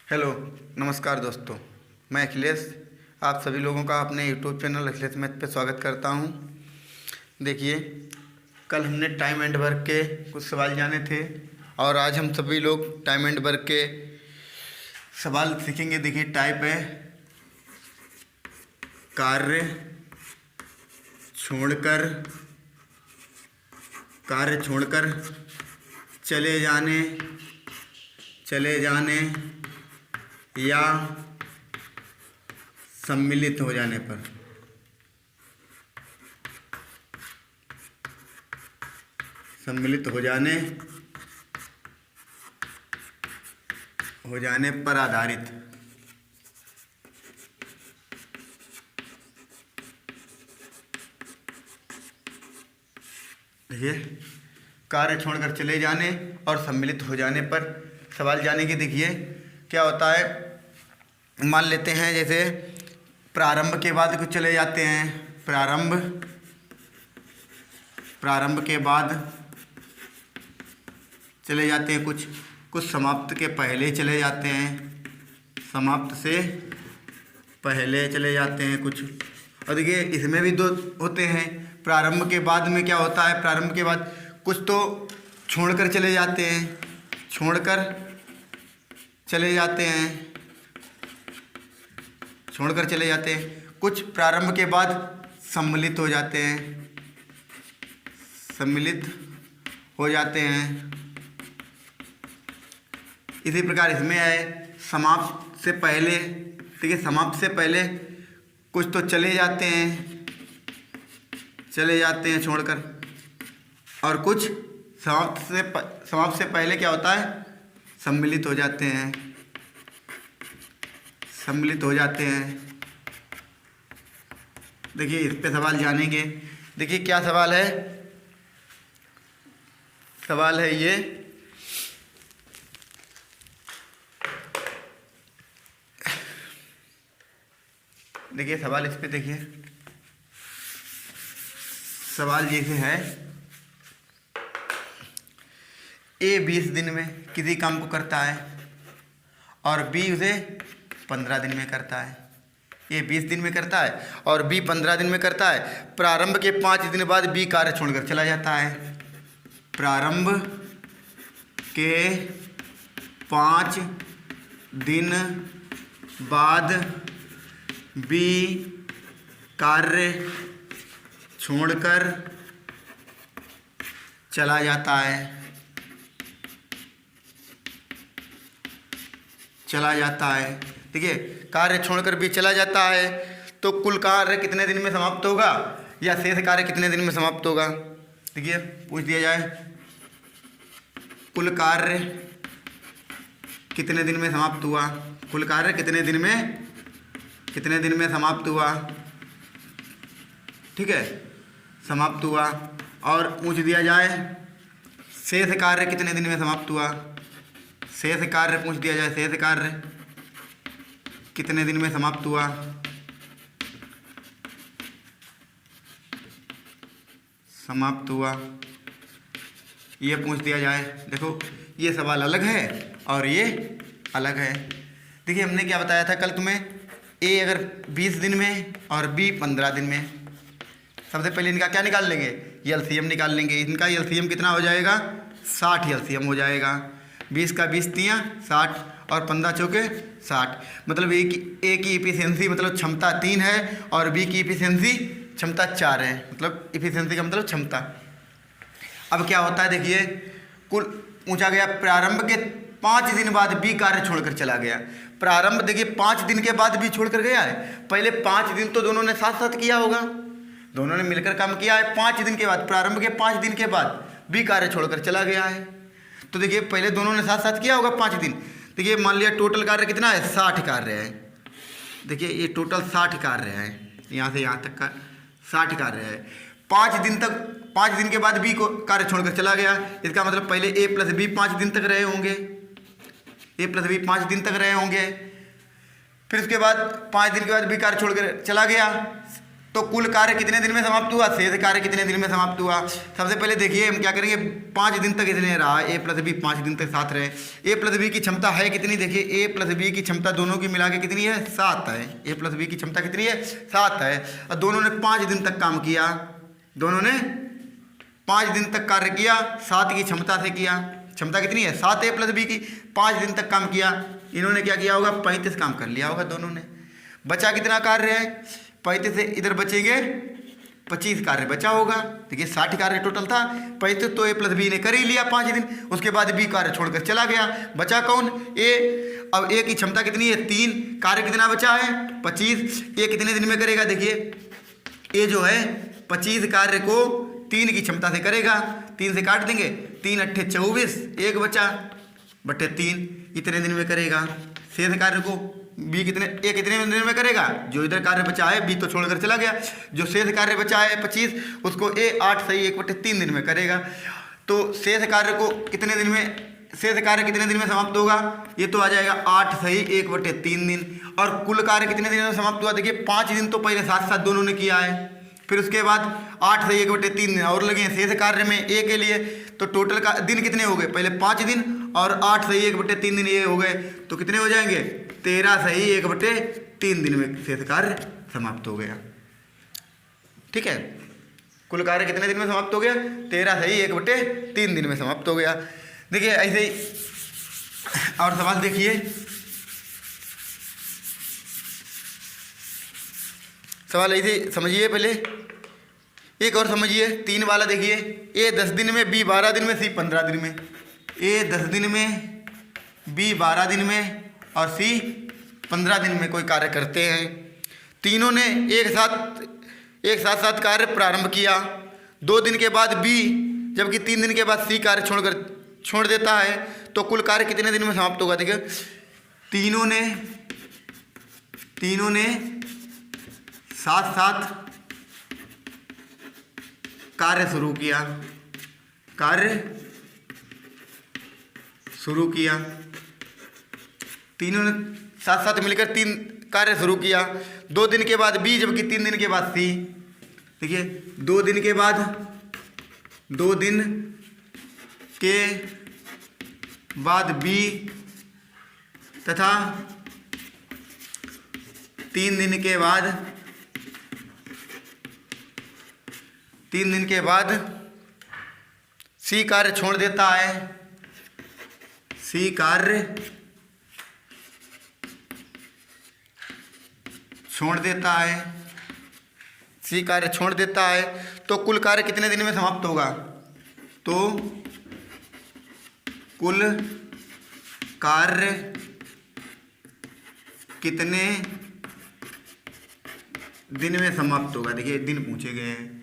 Hello, नमस्कार दोस्तों। मैं अखिलेश आप सभी लोगों का अपने यूट्यूब चैनल अखिलेश मैथ पे स्वागत करता हूँ। देखिए, कल हमने टाइम एंड वर्क के कुछ सवाल जाने थे और आज हम सभी लोग टाइम एंड वर्क के सवाल सीखेंगे। देखिए, टाइप है कार्य छोड़कर चले जाने या सम्मिलित हो जाने पर। आधारित। देखिए, कार्य छोड़कर चले जाने और सम्मिलित हो जाने पर सवाल जाने की। देखिए क्या होता है, मान लेते हैं जैसे प्रारंभ के बाद कुछ चले जाते हैं, प्रारंभ के बाद चले जाते हैं, कुछ समाप्त के पहले चले जाते हैं, समाप्त से पहले चले जाते हैं कुछ। और देखिए, इसमें भी दो होते हैं। प्रारंभ के बाद में क्या होता है, प्रारंभ के बाद कुछ तो छोड़कर चले जाते हैं, कुछ प्रारंभ के बाद सम्मिलित हो जाते हैं, इसी प्रकार इसमें है समाप्त से पहले। देखिए, समाप्त से पहले कुछ तो चले जाते हैं छोड़कर, और कुछ समाप्त से पहले क्या होता है, सम्मिलित हो जाते हैं। देखिए, इस पे सवाल जानेंगे। देखिए क्या सवाल है, ये देखिए सवाल, इस पे देखिए सवाल जैसे है, ए 20 दिन में किसी काम को करता है और बी उसे 15 दिन में करता है। ए 20 दिन में करता है और बी 15 दिन में करता है। प्रारंभ के 5 दिन बाद बी कार्य छोड़कर चला जाता है। प्रारंभ के 5 दिन बाद बी कार्य छोड़कर चला जाता है। देखिए, कार्य छोड़कर भी चला जाता है तो कुल कार्य कितने दिन में समाप्त होगा या शेष कार्य कितने दिन में समाप्त होगा। देखिए, पूछ दिया जाए कुल कार्य कितने दिन में समाप्त हुआ, कितने दिन में समाप्त हुआ, ठीक है, समाप्त हुआ। और पूछ दिया जाए शेष कार्य कितने दिन में समाप्त हुआ, शेष कार्य पूछ दिया जाए, शेष कार्य कितने दिन में समाप्त हुआ। ये पूछ दिया जाए। देखो, ये सवाल अलग है और ये अलग है। देखिए, हमने क्या बताया था कल तुम्हें, ए अगर 20 दिन में और बी 15 दिन में। सबसे पहले इनका क्या निकाल लेंगे, एलसीएम निकाल लेंगे। इनका एलसीएम कितना हो जाएगा, 60 एलसीएम हो जाएगा। 20 का 20 तियाँ 60 और 15 चौके 60। मतलब ए की इफिशियंसी मतलब क्षमता 3 है और बी की इफिशियंसी क्षमता 4 है। मतलब इफिशियंसी का मतलब क्षमता। अब क्या होता है, देखिए कुल पूछा गया प्रारंभ के 5 दिन बाद बी कार्य छोड़कर चला गया। प्रारंभ देखिए 5 दिन के बाद बी छोड़कर गया है। पहले 5 दिन तो दोनों ने साथ साथ किया होगा, दोनों ने मिलकर काम किया है। 5 दिन के बाद, प्रारंभ के 5 दिन के बाद बी कार्य छोड़कर चला गया है। तो देखिए, पहले दोनों ने साथ साथ किया होगा 5 दिन। देखिए, मान लिया टोटल कार्य कितना है, 60 कार्य है। देखिए, ये टोटल 60 कार्य है, यहाँ से यहाँ तक का 60 कार्य है। 5 दिन के बाद बी को कार्य छोड़कर चला गया। इसका मतलब पहले ए प्लस बी 5 दिन तक रहे होंगे, फिर उसके बाद 5 दिन के बाद बी कार्य छोड़कर चला गया तो कुल कार्य कितने दिन में समाप्त हुआ, शेष कार्य कितने दिन में समाप्त हुआ। सबसे पहले देखिए हम क्या करेंगे, 5 दिन तक इसने रहा, ए प्लस बी 5 दिन तक साथ रहे। ए प्लस बी की क्षमता है कितनी, देखिए ए प्लस बी की क्षमता दोनों की मिला के कितनी है, 7 है। ए प्लस बी की क्षमता कितनी है, 7 है। और दोनों ने 5 दिन तक काम किया, दोनों ने 5 दिन तक कार्य किया, 7 की क्षमता से किया। क्षमता कितनी है, 7 ए प्लस बी की। 5 दिन तक काम किया, इन्होंने क्या किया होगा, 35 काम कर लिया होगा दोनों ने। बचा कितना कार्य है, 35 से इधर बचेंगे 25 कार्य बचा होगा। देखिए 60 कार्य टोटल था, 35 तो ए प्लस बी ने कर ही लिया 5 दिन, उसके बाद बी कार्य छोड़कर चला गया। बचा कौन, ए। अब ए की क्षमता कितनी है, 3। कार्य कितना बचा है, 25। ए कितने दिन में करेगा, देखिए ए जो है 25 कार्य को 3 की क्षमता से करेगा। 3 से काट देंगे, 3 अट्ठे 24, 1 बचा बटे 3, इतने दिन में करेगा। शेष कार्य को बी कितने, ए कितने दिन में करेगा, जो इधर कार्य बचा है बी तो छोड़कर चला गया, जो शेष कार्य बचा है 25 उसको ए 8 सही 1 बटे 3 दिन में करेगा। तो शेष कार्य को कितने दिन में, शेष कार्य कितने दिन में समाप्त होगा, ये तो आ जाएगा 8 सही 1 बटे 3 दिन। और कुल कार्य कितने दिन में समाप्त हुआ, देखिए 5 दिन तो पहले साथ साथ दोनों ने किया है, फिर उसके बाद 8 सही 1 बटे 3 दिन और लगे शेष कार्य में ए के लिए। तो टोटल का दिन कितने हो गए, पहले 5 दिन और 8 सही 1 बटे 3 दिन ये हो गए, तो कितने हो जाएंगे, 13 सही 1 बटे 3 दिन में शेष कार्य समाप्त हो गया। ठीक है, कुल कार्य कितने दिन में समाप्त हो गया, 13 सही 1 बटे 3 दिन में समाप्त हो गया। देखिए ऐसे ही और सवाल देखिए, सवाल ऐसे समझिए, पहले एक और समझिए 3 वाला देखिए, ए 10 दिन में, बी 12 दिन में, सी 15 दिन में। ए 10 दिन में, बी 12 दिन में और सी 15 दिन में कोई कार्य करते हैं। तीनों ने एक साथ कार्य प्रारंभ किया। 2 दिन के बाद बी, जबकि 3 दिन के बाद सी कार्य छोड़ देता है, तो कुल कार्य कितने दिन में समाप्त होगा। देखिए तीनों ने साथ कार्य शुरू किया। तीनों ने साथ मिलकर 3 कार्य शुरू किया। 2 दिन के बाद बी, जबकि 3 दिन के बाद सी। देखिए 2 दिन के बाद बी तथा 3 दिन के बाद सी कार्य छोड़ देता है। सी कार्य छोड़ देता है, तो कुल कार्य कितने दिन में समाप्त होगा, तो कुल कार्य कितने दिन में समाप्त होगा। देखिए दिन पूछे गए हैं।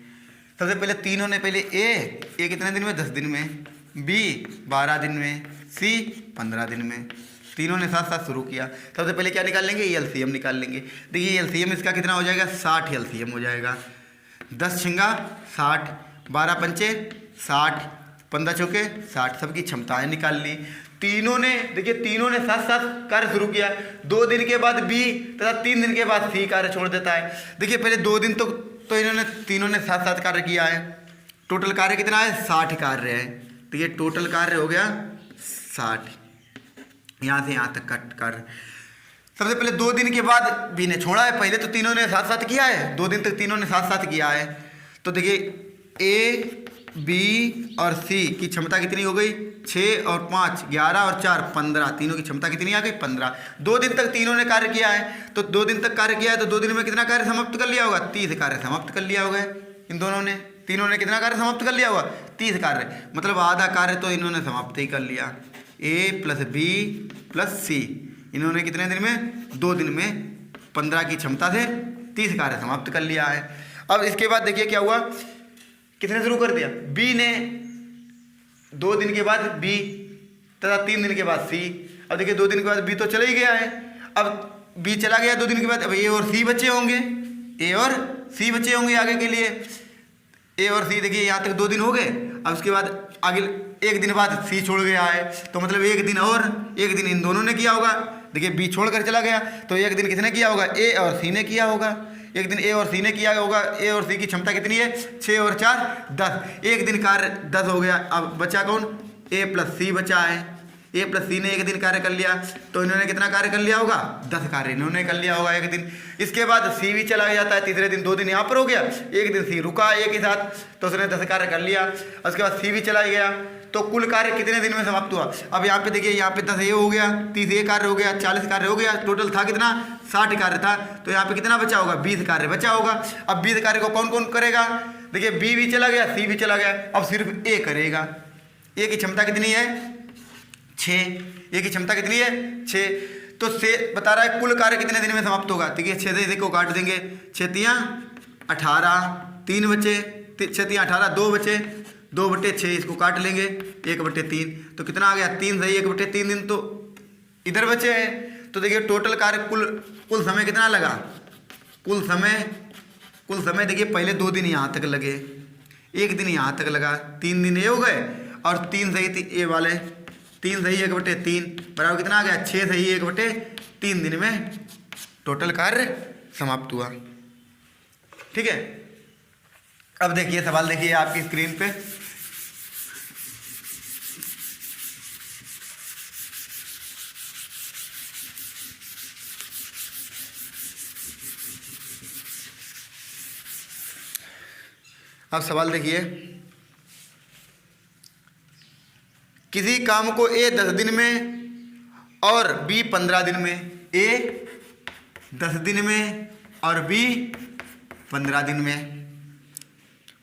सबसे पहले तीनों ने, पहले ए कितने दिन में, 10 दिन में, बी 12 दिन में, सी 15 दिन में। तीनों ने साथ शुरू किया। सबसे पहले क्या निकाल लेंगे, एलसीएम निकाल लेंगे। देखिए एलसीएम इसका कितना हो जाएगा, 60 एलसीएम हो जाएगा। 10 छिंगा 60, 12 पंचे 60, 15 चौके 60, सबकी क्षमताएं निकाल ली। तीनों ने साथ कार्य शुरू किया। 2 दिन के बाद बी तथा 3 दिन के बाद सी कार्य छोड़ देता है। देखिए पहले 2 दिन तो तीनों ने साथ कार्य किया है। टोटल कार्य कितना है, 60 कार्य है। तो ये टोटल कार्य हो गया 60, यहाँ से यहाँ तक का कार्य। सबसे पहले 2 दिन के बाद बी ने छोड़ा है। पहले तो तीनों ने साथ किया है, 2 दिन तक तीनों ने साथ किया है। तो देखिए ए बी और सी की क्षमता कितनी हो गई, 6 और 5 11 और 4 15, तीनों की क्षमता कितनी आ गई, 15। 2 दिन तक तीनों ने कार्य किया है, तो 2 दिन तक कार्य किया है, तो 2 दिन में कितना कार्य समाप्त कर लिया होगा, 30 कार्य समाप्त कर लिया होगा। इन तीनों ने कितना कार्य समाप्त कर लिया होगा, 30 कार्य, मतलब आधा कार्य तो इन्होंने समाप्त ही कर लिया। ए प्लस बी प्लस सी, इन्होंने कितने दिन में, 2 दिन में 15 की क्षमता से 30 कार्य समाप्त कर लिया है। अब इसके बाद देखिए क्या हुआ, किसने शुरू कर दिया, बी ने। 2 दिन के बाद बी तथा 3 दिन के बाद सी। अब देखिए 2 दिन के बाद बी तो चला ही गया है, अब बी चला गया 2 दिन के बाद, अब ए और सी बचे होंगे, आगे के लिए। ए और सी देखिए यहाँ तक 2 दिन हो गए। अब उसके बाद आगे 1 दिन बाद सी छोड़ गया है, तो मतलब 1 दिन इन दोनों ने किया होगा। देखिए बी छोड़ कर चला गया, तो 1 दिन किसने किया होगा, ए और सी ने किया होगा। एक दिन ए और सी ने किया होगा। ए और सी की क्षमता कितनी है? 6 और 4 10। एक दिन कार्य 10 हो गया। अब बचा कौन? ए प्लस सी बचा है। ए प्लस सी ने एक दिन कार्य कर लिया, तो इन्होंने कितना कार्य कर लिया होगा? 10 कार्य इन्होंने कर लिया होगा एक दिन। इसके बाद सी भी चला जाता है तीसरे दिन, 2 दिन यहाँ पर हो गया, एक दिन सी रुका एक ही साथ, तो उसने 10 कार्य कर लिया। उसके बाद सी भी चला गया, तो कुल कार्य कितने दिन में समाप्त हुआ? अब यहाँ पे देखिए, यहाँ पे 10 ये हो गया, 30 ये कार्य हो गया, 40 कार्य हो गया, टोटल था कितना? 60 कार्य था। तो यहाँ पे कितना बचा होगा? 20 कार्य बचा होगा। अब 20 कार्य को कौन कौन करेगा? देखिए बी भी चला गया, सी भी चला गया, अब सिर्फ ए करेगा। ए की क्षमता कितनी है? 6। ए की क्षमता कितनी है? 6। तो से बता रहा है कुल कार्य कितने दिन में समाप्त होगा। देखिए 6 से को काट देंगे, 6 18, 3 बचे, 6 18, 2 बचे, 2/6 इसको काट लेंगे, 1/3, तो कितना आ गया? 3 सही, 1/3 दिन तो इधर बचे हैं। तो देखिए टोटल कार्य कुल समय कितना लगा? कुल समय देखिए पहले 2 दिन यहाँ तक लगे, 1 दिन यहाँ तक लगा, 3 दिन ये हो गए, और 3 सही ये वाले, 3 सही 1/3 बराबर कितना आ गया? 6 सही 1/3 दिन में टोटल कार्य समाप्त हुआ। ठीक है। अब देखिए सवाल देखिए आपकी स्क्रीन पे। अब सवाल देखिए, किसी काम को ए 10 दिन में और बी 15 दिन में, ए 10 दिन में और बी 15 दिन में,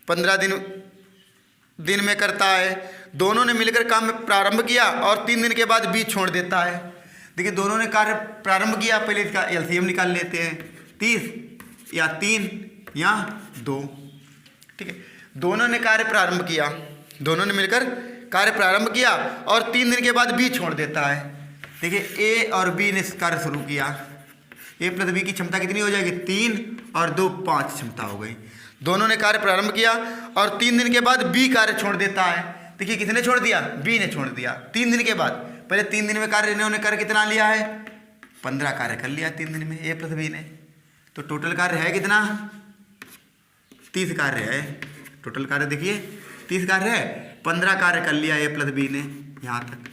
15 दिन में करता है। दोनों ने मिलकर काम में प्रारंभ किया और 3 दिन के बाद बी छोड़ देता है। देखिए दोनों ने कार्य प्रारंभ किया, पहले इसका एलसीएम निकाल लेते हैं, 30 या 3 या 2। ठीक है। दोनों ने कार्य प्रारंभ किया, दोनों ने मिलकर कार्य प्रारंभ किया और 3 दिन के बाद बी छोड़ देता है। देखिए ए और बी ने कार्य शुरू किया, ए प्लस बी की क्षमता कितनी हो जाएगी? 3 और 2 5 क्षमता हो गई। दोनों ने कार्य प्रारंभ किया और 3 दिन के बाद बी कार्य छोड़ देता है। देखिए किसने छोड़ दिया? बी ने छोड़ दिया 3 दिन के बाद। पहले 3 दिन में कार्य इन्होंने कर कितना लिया है? 15 कार्य कर लिया 3 दिन में ए प्लस बी ने। तो टोटल कार्य है कितना? 30 कार्य है। टोटल कार्य देखिए 30 कार्य है, 15 कार्य कर लिया ए प्लस बी ने यहाँ तक।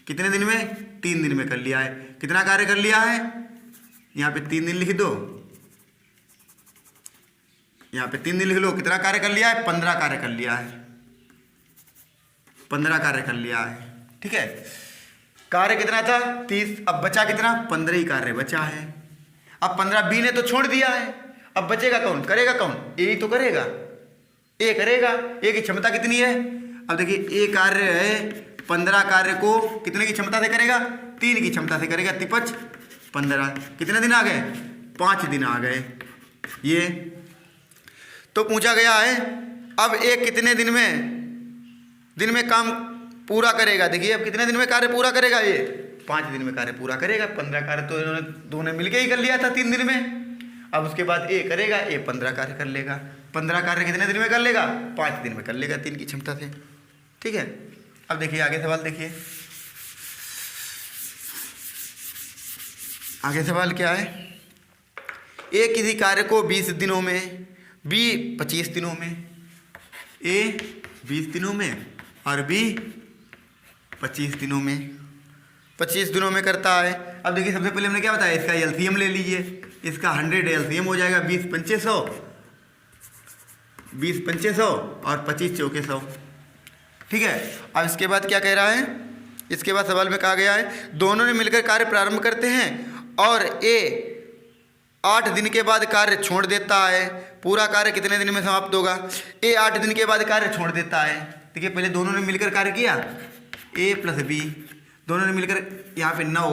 कितने दिन में? 3 दिन में कर लिया है। कितना कार्य कर लिया है? यहाँ पे 3 दिन लिख दो, यहाँ पे 3 दिन लिख लो। कितना कार्य कर लिया है? 15 कार्य कर लिया है, 15 कार्य कर लिया है। ठीक है। कार्य कितना था? 30। अब बचा कितना? 15 ही कार्य बचा है। अब 15 बी ने तो छोड़ दिया है, अब बचेगा कौन? करेगा कौन? ए ही तो करेगा, ए करेगा। ए की क्षमता कितनी है? अब देखिए ए कार्य है, 15 कार्य को कितने की क्षमता से करेगा? 3 की क्षमता से करेगा, 3 15। कितने दिन आ गए? 5 दिन आ गए। ये तो पूछा गया है अब ए कितने दिन में काम पूरा करेगा। देखिए अब कितने दिन में कार्य पूरा करेगा? ये 5 दिन में कार्य पूरा करेगा। 15 कार्य तो इन्होंने दोनों मिलके ही कर लिया था 3 दिन में। अब उसके बाद ए करेगा, ए 15 कार्य कर लेगा। 15 कार्य कितने दिन में कर लेगा? 5 दिन में कर लेगा 3 की क्षमता से। ठीक है। अब देखिए आगे सवाल देखिए, आगे सवाल क्या है? ए किसी कार्य को 20 दिनों में, बी 25 दिनों में, ए 20 दिनों में और बी 25 दिनों में, 25 दिनों में करता है। अब देखिए सबसे पहले हमने क्या बताया? इसका एलसीएम ले लीजिए, इसका 100 एलसीएम हो जाएगा 20 पंचे 100, 20 पंचे 100 और 25 चौके 100। ठीक है। अब इसके बाद क्या कह रहा है? इसके बाद सवाल में कहा गया है दोनों ने मिलकर कार्य प्रारंभ करते हैं और ए 8 दिन के बाद कार्य छोड़ देता है। पूरा कार्य कितने दिन में समाप्त होगा? ए 8 दिन के बाद कार्य छोड़ देता है। देखिए पहले दोनों ने मिलकर कार्य किया, ए प्लस बी, दोनों ने मिलकर, यहाँ पे 9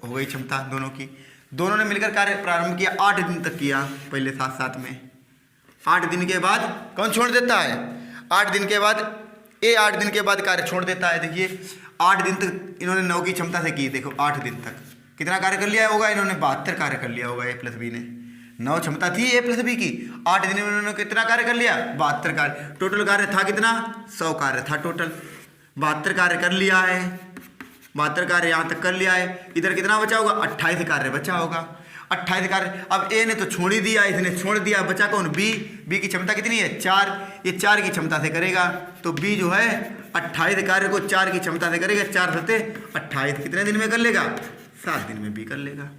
हो गई क्षमता दोनों की। दोनों ने मिलकर कार्य प्रारंभ किया, 8 दिन तक किया पहले साथ साथ में। 8 दिन के बाद कौन छोड़ देता है? 8 दिन के बाद ए 8 दिन के बाद कार्य छोड़ देता है। देखिए 8 दिन तक इन्होंने 9 की क्षमता से की। देखो 8 दिन तक कितना कार्य कर लिया होगा? इन्होंने 72 कार्य कर लिया होगा ए प्लस बी ने। 9 क्षमता थी ए प्लस बी की, 8 दिन में उन्होंने कितना कार्य कर लिया? 72 कार्य। टोटल कार्य था कितना? 100 कार्य था टोटल। 72 कार्य कर लिया है, 72 कार्य यहाँ तक कर लिया है। इधर कितना बचा होगा? 28 कार्य बचा होगा। 28 कार्य। अब ए ने तो छोड़ ही दिया, इसने छोड़ दिया, बचा कौन? बी। बी की क्षमता कितनी है? 4। ये 4 की क्षमता से करेगा, तो बी जो है 28 कार्य को 4 की क्षमता से करेगा। 4 सत्ते 28, कितने दिन में कर लेगा? 7 दिन में बी कर लेगा।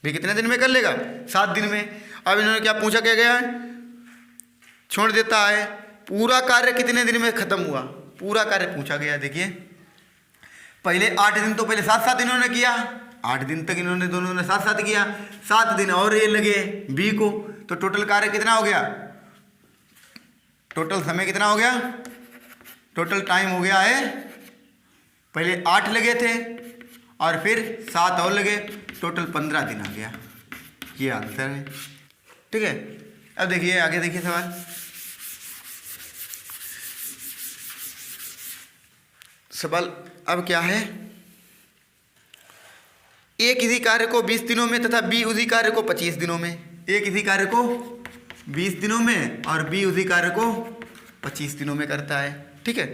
बी कितने दिन में कर लेगा? 7 दिन में। अब इन्होंने क्या पूछा, क्या गया है? छोड़ देता है। पूरा कार्य कितने दिन में खत्म हुआ? पूरा कार्य पूछा गया। देखिए पहले 8 दिन तो पहले 7-7 इन्होंने किया, 8 दिन तक इन्होंने दोनों ने 7-7 किया, 7 दिन और ये लगे बी को, तो टोटल कार्य कितना हो गया? टोटल समय कितना हो गया? टोटल टाइम हो गया है, पहले 8 लगे थे और फिर 7 और लगे, टोटल 15 दिन आ गया। ये आंसर है। ठीक है, अब देखिए आगे, देखिए सवाल। सवाल अब क्या है? ए किसी कार्य को 20 दिनों में तथा बी उसी कार्य को 25 दिनों में। ए किसी कार्य को 20 दिनों में और बी उसी कार्य को 25 दिनों में करता है। ठीक है,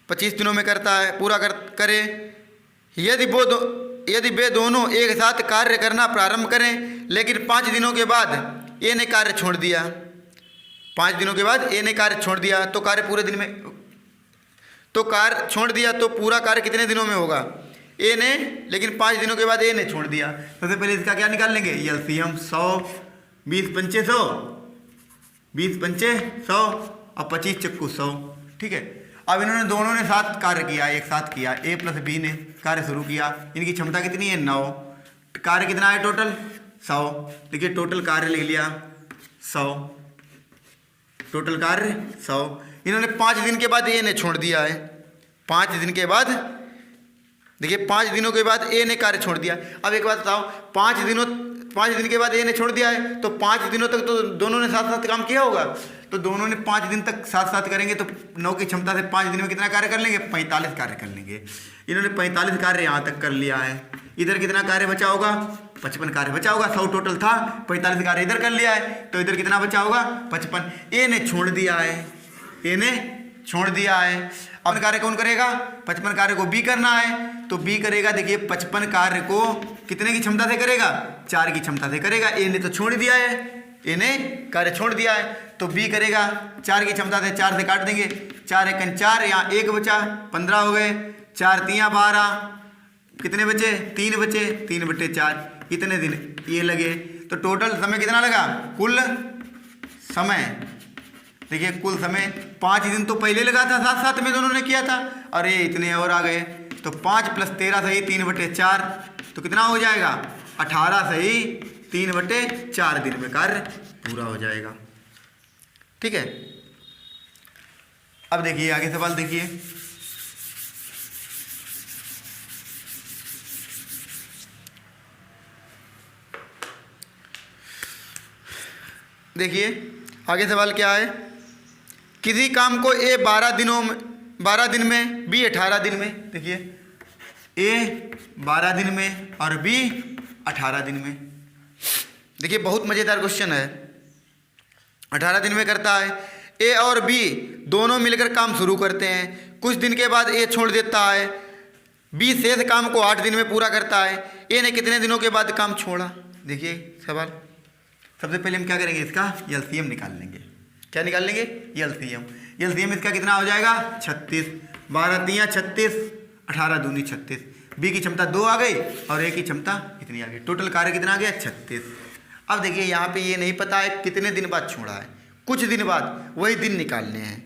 25 दिनों में करता है, पूरा करे। यदि वे दोनों एक साथ कार्य करना प्रारंभ करें, लेकिन 5 दिनों के बाद ए ने कार्य छोड़ दिया, 5 दिनों के बाद ए ने कार्य छोड़ दिया, तो कार्य पूरे दिन में, तो कार्य छोड़ दिया तो पूरा कार्य कितने दिनों में होगा? ए ने, लेकिन 5 दिनों के बाद ए ने छोड़ दिया। सबसे पहले इसका क्या निकाल लेंगे? एलसीएम 100, 20 पंचे 100, 20 पंचे 100 और 25 चक्कू 100। ठीक है, अब इन्होंने दोनों ने साथ कार्य किया, एक साथ किया, ए प्लस बी ने कार्य शुरू किया। इनकी क्षमता कितनी है? 9। कार्य कितना है टोटल? 100। देखिए टोटल कार्य लिख लिया 100, टोटल कार्य 100। इन्होंने 5 दिन के बाद ए ने छोड़ दिया है, 5 दिन के बाद, देखिए 5 दिनों के बाद ए ने कार्य छोड़ दिया। अब एक बात बताओ, 5 दिन के बाद ए ने छोड़ दिया है, तो 5 दिनों तक तो दोनों ने साथ साथ काम किया होगा, तो दोनों ने 5 दिन तक साथ साथ करेंगे, तो 9 की क्षमता से 5 दिन में कितना कार्य कर लेंगे? 45 कार्य कर लेंगे। इन्होंने 45 कार्य यहाँ तक कर लिया है। इधर कितना कार्य बचा होगा? 55 कार्य बचा होगा। 100 टोटल था, 45 कार्य इधर कर लिया है, तो इधर कितना बचा होगा? 55। ए ने छोड़ दिया है, ए ने छोड़ दिया है। अब कार्य कौन करेगा? 55 कार्य को बी करना है, तो बी करेगा। देखिए 55 कार्य को कितने की क्षमता से करेगा? 4 की क्षमता से करेगा। ए ने तो छोड़ दिया है, ए ने कार्य छोड़ दिया है, तो बी करेगा 4 की क्षमता से। 4 से काट देंगे, 4 एकन 4, यहाँ 1 बचा, 15 हो गए, 4 3 12, कितने बचे? 3 बचे, 3/4, कितने दिन ये लगे? तो टोटल समय कितना लगा? कुल समय, देखिए कुल समय 5 दिन तो पहले लगा था, साथ साथ में दोनों ने किया था, और ये इतने और आ गए, तो 5 + 13 सही 3/4, तो कितना हो जाएगा? 18 सही 3/4 दिन में कार्य पूरा हो जाएगा। ठीक है, अब देखिए आगे सवाल देखिए। देखिए आगे सवाल क्या है? किसी काम को ए 12 दिन में, बी 18 दिन में। देखिए ए 12 दिन में और बी 18 दिन में। देखिए बहुत मज़ेदार क्वेश्चन है। 18 दिन में करता है। ए और बी दोनों मिलकर काम शुरू करते हैं, कुछ दिन के बाद ए छोड़ देता है, बी शेष काम को 8 दिन में पूरा करता है। ए ने कितने दिनों के बाद काम छोड़ा? देखिए सवाल, सबसे पहले हम क्या करेंगे? इसका एलसीएम निकाल लेंगे। क्या निकाल लेंगे? एलसीएम। एलसीएम इसका कितना हो जाएगा? 36, 12 3 36, 18 दूनी 36। बी की क्षमता 2 आ गई और ए की क्षमता कितनी आ गई? टोटल कार्य कितना आ गया? 36। अब देखिए यहाँ पे ये नहीं पता है कितने दिन बाद छोड़ा है, कुछ दिन बाद, वही दिन निकालने हैं।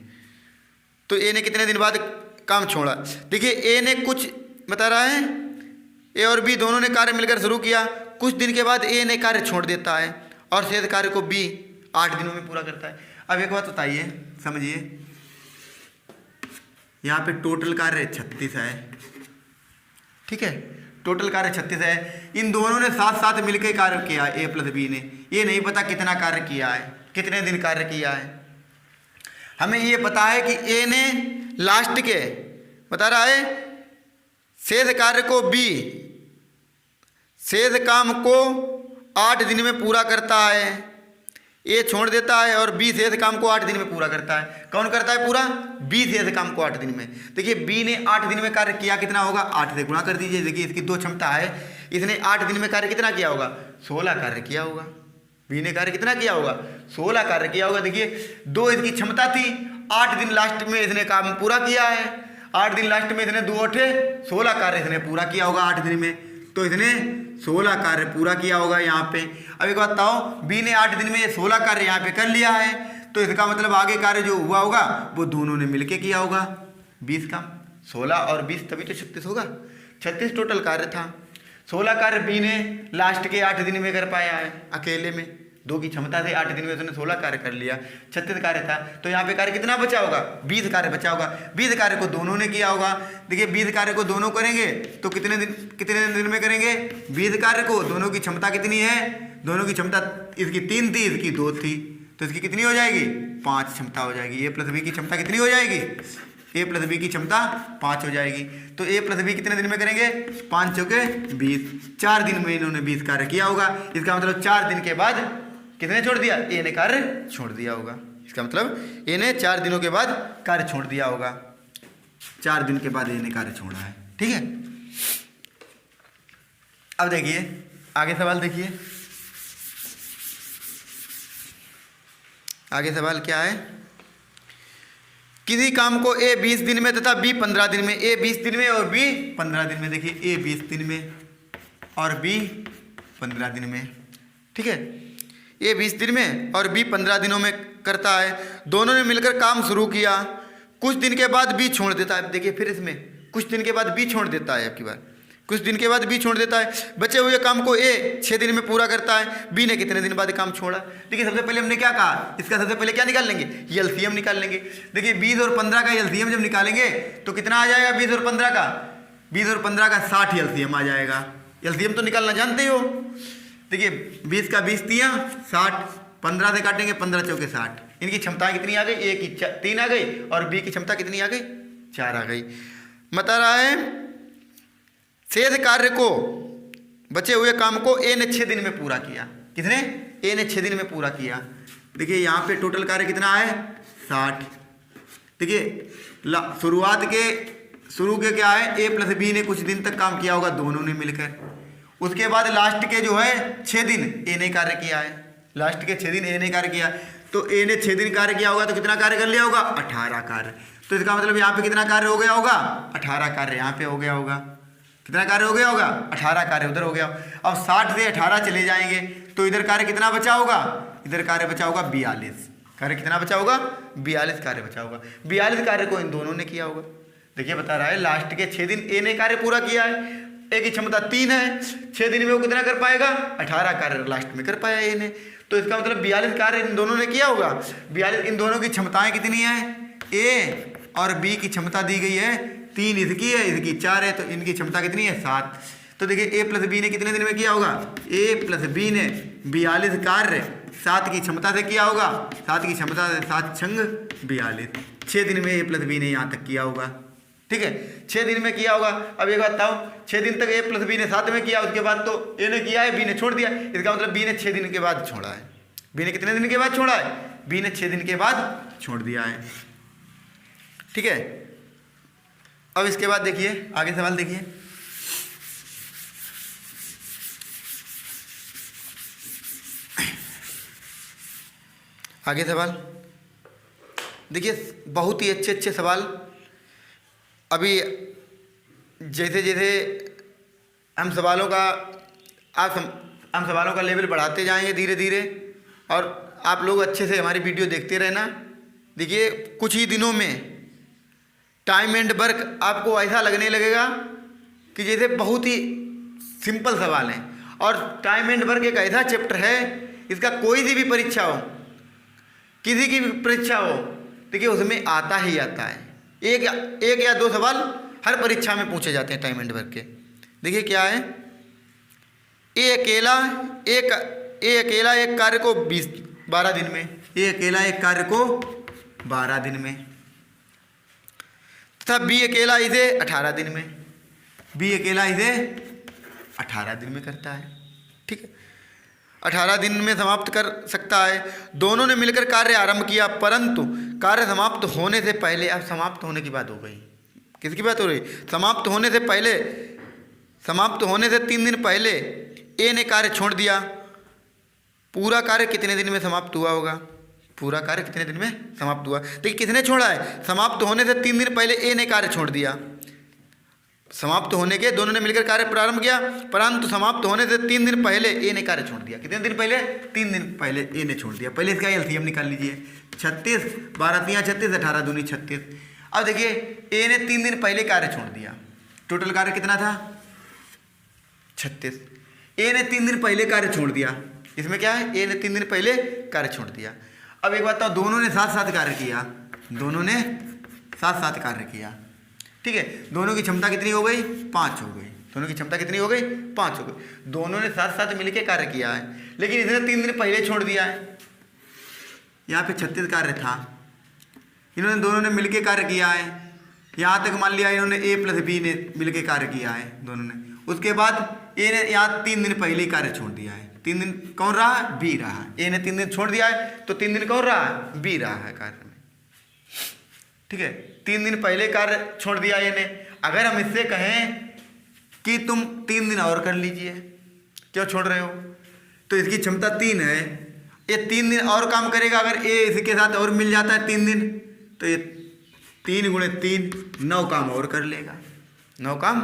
तो ए ने कितने दिन बाद काम छोड़ा? देखिए ए ने कुछ बता रहा है, ए और बी दोनों ने कार्य मिलकर शुरू किया, कुछ दिन के बाद ए ने कार्य छोड़ देता है और शेष कार्य को बी 8 दिनों में पूरा करता है। अब एक बात बताइए, समझिए, यहाँ पे टोटल कार्य 36 है। ठीक है, टोटल कार्य 36 है। इन दोनों ने साथ साथ मिलकर कार्य किया, ए प्लस बी ने। ये नहीं पता कितना कार्य किया है, कितने दिन कार्य किया है। हमें ये पता है कि ए ने लास्ट के बता रहा है शेष कार्य को बी शेष काम को 8 दिन में पूरा करता है। ए छोड़ देता है और बी शेष काम को 8 दिन में पूरा करता है। कौन करता है पूरा? बी शेष काम को 8 दिन में। देखिए बी ने 8 दिन में कार्य किया, कितना होगा? 8 से गुणा कर दीजिए। देखिए इसकी 2 क्षमता है, इसने 8 दिन में कार्य कितना किया होगा? 16 कार्य किया होगा। बी ने कार्य कितना किया होगा? 16 कार्य किया होगा। देखिए 2 इसकी क्षमता थी, 8 दिन लास्ट में इसने काम पूरा किया है। 8 दिन लास्ट में इसने 2 8 16 कार्य इसने पूरा किया होगा 8 दिन में। तो इसने 16 कार्य पूरा किया होगा यहाँ पे। अब एक बात बताओ, बी ने 8 दिन में ये 16 कार्य यहाँ पे कर लिया है, तो इसका मतलब आगे कार्य जो हुआ होगा वो दोनों ने मिलके किया होगा 20 का। 16 और 20 तभी तो 36 होगा। 36 टोटल कार्य था। 16 कार्य बी ने लास्ट के 8 दिन में कर पाया है अकेले में। 2 की क्षमता से 8 दिन में उसने 16 कार्य कर लिया। 36 कार्य था, तो यहाँ पे कार्य कितना बचा होगा? 20 कार्य बचा होगा। 20 कार्य को दोनों ने किया होगा। देखिए 20 कार्य को दोनों करेंगे तो कितने दिन में करेंगे? 20 कार्य को दोनों की क्षमता कितनी है? दोनों की क्षमता इसकी 3 थी, इसकी 2 थी, तो इसकी कितनी हो जाएगी? 5 क्षमता हो जाएगी। ए प्लस बी की क्षमता कितनी हो जाएगी? ए प्लस बी की क्षमता 5 हो जाएगी। तो ए प्लस बी कितने दिन में करेंगे? 5 चौके 20। 4 दिन में इन्होंने 20 कार्य किया होगा। इसका मतलब 4 दिन के बाद कितने छोड़ दिया? ए ने कार्य छोड़ दिया होगा। इसका मतलब ए ने 4 दिनों के बाद कार्य छोड़ दिया होगा। 4 दिन के बाद ए ने कार्य छोड़ा है। ठीक है, अब देखिए आगे सवाल। देखिए आगे सवाल क्या है? किसी काम को ए 20 दिन में तथा बी 15 दिन में, ए 20 दिन में और बी 15 दिन में। देखिए ए 20 दिन में और बी 15 दिन में। ठीक है, ए 20 दिन में और बी 15 दिनों में करता है। दोनों ने मिलकर काम शुरू किया। कुछ दिन के बाद बी छोड़ देता है। देखिए फिर इसमें कुछ दिन के बाद बी छोड़ देता है। आपकी बार कुछ दिन के बाद बी छोड़ देता है। बचे हुए काम को ए 6 दिन में पूरा करता है। बी ने कितने दिन बाद काम छोड़ा? देखिए सबसे पहले हमने क्या कहा? इसका सबसे पहले क्या निकाल लेंगे? एलसीएम निकाल लेंगे। देखिए 20 और 15 का एलसीएम जब निकालेंगे तो कितना आ जाएगा? 20 और 15 का 60 एलसीएम आ जाएगा। एलसीएम तो निकालना जानते हो। देखिए 20 का 20 तियां 60, 15 से काटेंगे 15 चौके 60। इनकी क्षमताएं कितनी आ गई? ए की 3 आ गई और बी की क्षमता कितनी आ गई? 4 आ गई। बता रहा है शेष कार्य को, बचे हुए काम को ए ने 6 दिन में पूरा किया। कितने? ए ने 6 दिन में पूरा किया। देखिए यहाँ पे टोटल कार्य कितना है? 60। देखिए शुरू के क्या है? ए प्लस बी ने कुछ दिन तक काम किया होगा दोनों ने मिलकर। उसके बाद लास्ट के जो है 6 दिन ए ने कार्य किया है। लास्ट के 6 दिन ए ने कार्य किया, तो ए ने 6 दिन कार्य किया होगा तो कितना कार्य कर लिया होगा? 18 कार्य। तो इसका मतलब यहाँ पे कितना कार्य हो गया होगा? 18 कार्य यहाँ पे हो गया होगा। कितना कार्य हो गया होगा? 18 कार्य उधर हो गया। अब 60 से 18 चले जाएंगे तो इधर कार्य कितना बचा होगा? इधर कार्य बचा होगा 42। कार्य कितना बचा होगा? 42 कार्य बचा होगा। 42 कार्य को इन दोनों ने किया होगा। देखिए बता रहा है लास्ट के 6 दिन ए ने कार्य पूरा किया है। ए की क्षमता 3 है, 6 दिन में वो कितना कर पाएगा? 18 कार्य लास्ट में कर पाया ए ने। तो इसका मतलब 42 कार्य इन दोनों ने किया होगा। 42, इन दोनों की क्षमताएं कितनी है? ए और बी की क्षमता दी गई है 3, इसकी है, इसकी 4 है, तो इनकी क्षमता कितनी है? 7। तो देखिए ए प्लस बी ने कितने दिन में किया होगा? ए प्लस बी ने 42 कार्य 7 की क्षमता से किया होगा। 7 की क्षमता से 7 छंग 42, 6 दिन में ए प्लस बी ने यहाँ तक किया होगा। ठीक है, 6 दिन में किया होगा। अब एक बात बताओ, 6 दिन तक ए प्लस बी ने साथ में किया, उसके बाद तो ए ने किया है, बी ने छोड़ दिया। इसका मतलब बी ने 6 दिन के बाद छोड़ा है। बी ने कितने दिन के बाद छोड़ा है? बी ने 6 दिन के बाद छोड़ दिया है। ठीक है, अब इसके बाद देखिए आगे सवाल। देखिए आगे सवाल। देखिए बहुत ही अच्छे अच्छे सवाल। अभी जैसे जैसे हम सवालों का लेवल बढ़ाते जाएंगे धीरे धीरे, और आप लोग अच्छे से हमारी वीडियो देखते रहना। देखिए कुछ ही दिनों में टाइम एंड वर्क आपको ऐसा लगने लगेगा कि जैसे बहुत ही सिंपल सवाल हैं। और टाइम एंड वर्क एक ऐसा चैप्टर है, इसका कोई सी भी परीक्षा हो, किसी की भी परीक्षा हो, देखिए उसमें आता ही आता है। एक या 2 सवाल हर परीक्षा में पूछे जाते हैं टाइम एंड वर्क के। देखिए क्या है? ए अकेला एक कार्य को 12 दिन में, ए अकेला एक कार्य को 12 दिन में, तथा बी अकेला इसे 18 दिन में, बी अकेला इसे 18 दिन में करता है। ठीक है, 18 दिन में समाप्त कर सकता है। दोनों ने मिलकर कार्य आरंभ किया, परंतु कार्य समाप्त होने से पहले, अब समाप्त होने की बात हो गई, किसकी बात हो रही? समाप्त होने से पहले समाप्त होने से 3 दिन पहले ए ने कार्य छोड़ दिया। पूरा कार्य कितने दिन में समाप्त हुआ होगा? पूरा कार्य कितने दिन में समाप्त हुआ? देखिए किसने छोड़ा है? समाप्त होने से 3 दिन पहले ए ने कार्य छोड़ दिया। समाप्त होने के दोनों ने मिलकर कार्य प्रारंभ किया, परंतु समाप्त होने से 3 दिन पहले ए ने कार्य छोड़ दिया। कितने दिन पहले? 3 दिन पहले ए ने छोड़ दिया। पहले इसका एलसीएम निकाल लीजिए। 36, 12 तियां 36, 18 दूनी 36। अब देखिए ए ने 3 दिन पहले कार्य छोड़ दिया। टोटल कार्य कितना था? 36। ए ने 3 दिन पहले कार्य छोड़ दिया। इसमें क्या है? ए ने 3 दिन पहले कार्य छोड़ दिया। अब एक बात तो दोनों ने साथ साथ कार्य किया। दोनों ने साथ साथ कार्य किया, ठीक है। दोनों की क्षमता कितनी हो गई? 5 हो गई। दोनों की क्षमता कितनी हो गई? 5 हो गई। दोनों ने साथ साथ मिलकर कार्य किया है, लेकिन इसने 3 दिन पहले छोड़ दिया है। यहाँ पे 36 कार्य था, इन्होंने दोनों ने मिलकर कार्य किया है। यहाँ तक मान लिया इन्होंने ए प्लस बी ने मिलकर कार्य किया है दोनों ने। उसके बाद ए ने यहाँ 3 दिन पहले ही कार्य छोड़ दिया है। 3 दिन कौन रहा है? बी रहा है। ए ने 3 दिन छोड़ दिया है, तो 3 दिन कौन रहा है? बी रहा है कार्य में, ठीक है। 3 दिन पहले कार्य छोड़ दिया ए ने। अगर हम इससे कहें कि तुम 3 दिन और कर लीजिए, क्यों छोड़ रहे हो? तो इसकी क्षमता 3 है, ये 3 दिन और काम करेगा। अगर ए इसके साथ और मिल जाता है 3 दिन, तो ये 3 गुणे 3 9 काम और कर लेगा। 9 काम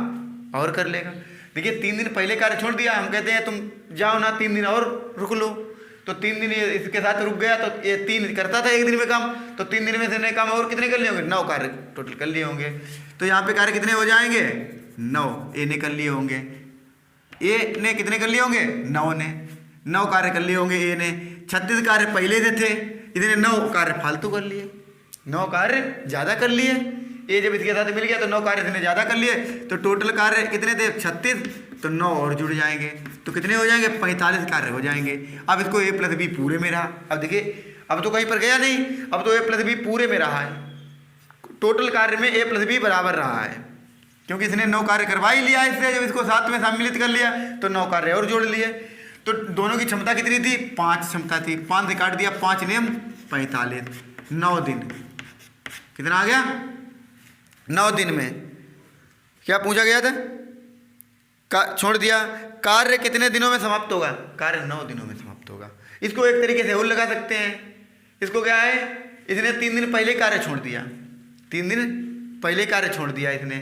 और कर लेगा। देखिए 3 दिन पहले कार्य छोड़ दिया, हम कहते हैं तुम जाओ ना 3 दिन और रुक लो, तो 3 दिन ये इसके साथ रुक गया, तो ये 3 करता था 1 दिन में काम, तो 3 दिन में से नए काम और कितने कर लिए होंगे? 9 कार्य टोटल कर लिए होंगे। तो यहाँ पे कार्य कितने हो जाएंगे? 9 ए ने कर लिए होंगे। ए ने कितने कर लिए होंगे? 9 ने 9 कार्य कर लिए होंगे ए ने। 36 कार्य पहले से थे, इसने 9 कार्य फालतू कर लिए, 9 कार्य ज़्यादा कर लिए। ए जब इसके साथ मिल गया तो 9 कार्य इसने ज़्यादा कर लिए, तो टोटल कार्य कितने थे? 36, तो 9 और जुड़ जाएंगे, तो कितने हो जाएंगे? 45 कार्य हो जाएंगे। अब इसको ए प्लस बी पूरे में रहा। अब देखिए अब तो कहीं पर गया नहीं, अब तो ए प्लस बी पूरे में रहा है। टोटल कार्य में ए प्लस बी बराबर रहा है, क्योंकि इसने 9 कार्य करवा ही लिया। इससे जब इसको साथ में सम्मिलित कर लिया तो 9 कार्य और जोड़ लिए। तो दोनों की क्षमता कितनी थी? 5 क्षमता थी। 5 से काट दिया, 5 नियम 45, 9 दिन कितना आ गया? 9 दिन में क्या पूछा गया था? छोड़ दिया। कार्य कितने दिनों में समाप्त होगा? कार्य 9 दिनों में समाप्त होगा। इसको एक तरीके से और लगा सकते हैं। इसको क्या है? इसने 3 दिन पहले कार्य छोड़ दिया। 3 दिन पहले कार्य छोड़ दिया इसने,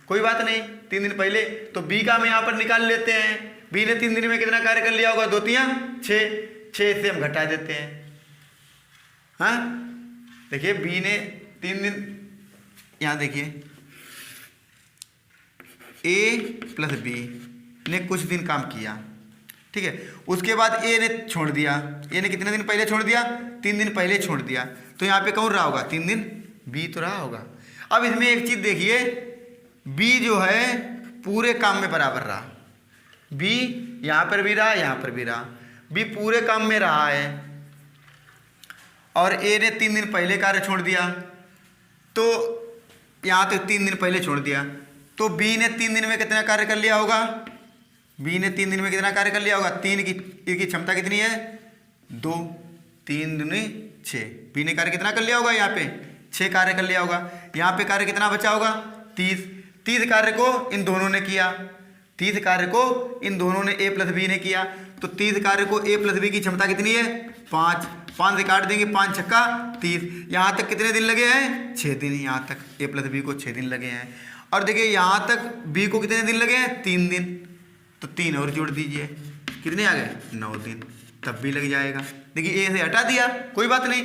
कोई बात नहीं, 3 दिन पहले। तो बी का हम यहाँ पर निकाल लेते हैं। बी ने 3 दिन में कितना कार्य कर लिया होगा? 2 तियां 6, 6 से हम घटा देते हैं। हाँ देखिए बी ने 3 दिन, यहाँ देखिए ए प्लस बी ने कुछ दिन काम किया, ठीक है। उसके बाद ए ने छोड़ दिया। ए ने कितने दिन पहले छोड़ दिया? 3 दिन पहले छोड़ दिया। तो यहाँ पे कौन रहा होगा? 3 दिन बी तो रहा होगा। अब इसमें एक चीज़ देखिए, बी जो है पूरे काम में बराबर रहा। बी यहाँ पर भी रहा, यहाँ पर भी रहा। बी पूरे काम में रहा है, और ए ने 3 दिन पहले कार्य छोड़ दिया, तो यहाँ तक 3 दिन पहले छोड़ दिया। तो बी ने 3 दिन में कितना कार्य कर लिया होगा? बी ने 3 दिन में कितना कार्य कर लिया होगा? 3 की इसकी क्षमता कितनी है? 2, 3 दूनी 6। बी ने कार्य कितना कर लिया होगा? यहाँ पे 6 कार्य कर लिया होगा। यहाँ पे कार्य कितना बचा होगा? 30। 30 कार्य को इन दोनों ने किया। 30 कार्य को इन दोनों ने ए प्लस बी ने किया। तो 30 कार्य को ए प्लस बी की क्षमता कितनी है? 5। 5 से काट देंगे, 5 छक्का 30। यहाँ तक कितने दिन लगे हैं? 6 दिन। यहाँ तक ए प्लस बी को 6 दिन लगे हैं। और देखिए यहाँ तक बी को कितने दिन लगे हैं? 3 दिन। तो 3 और जोड़ दीजिए, कितने आ गए? 9 दिन। तब भी लग जाएगा। देखिए ए से हटा दिया, कोई बात नहीं।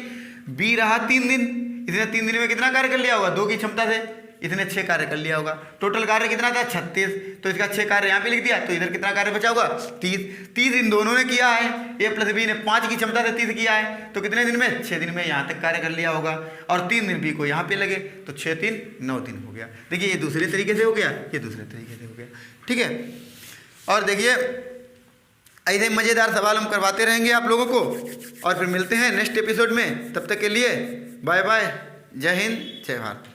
बी रहा 3 दिन, इसने 3 दिन में कितना कार्य कर लिया होगा? 2 की क्षमता से इसने 6 कार्य कर लिया होगा। टोटल कार्य कितना था? 36। तो इसका 6 कार्य यहाँ पे लिख दिया, तो इधर कितना कार्य बचा होगा? 30। 30 इन दोनों ने किया है। ए प्लस बी ने 5 की क्षमता से 30 किया है, तो कितने दिन में? 6 दिन में यहाँ तक कार्य कर लिया होगा। और 3 दिन बी को यहाँ पे लगे, तो 6 3 9 दिन हो गया। देखिए ये दूसरे तरीके से हो गया, ये दूसरे तरीके से हो गया, ठीक है। और देखिए ऐसे मज़ेदार सवाल हम करवाते रहेंगे आप लोगों को, और फिर मिलते हैं नेक्स्ट एपिसोड में। तब तक के लिए बाय बाय, जय हिंद, जय भारत।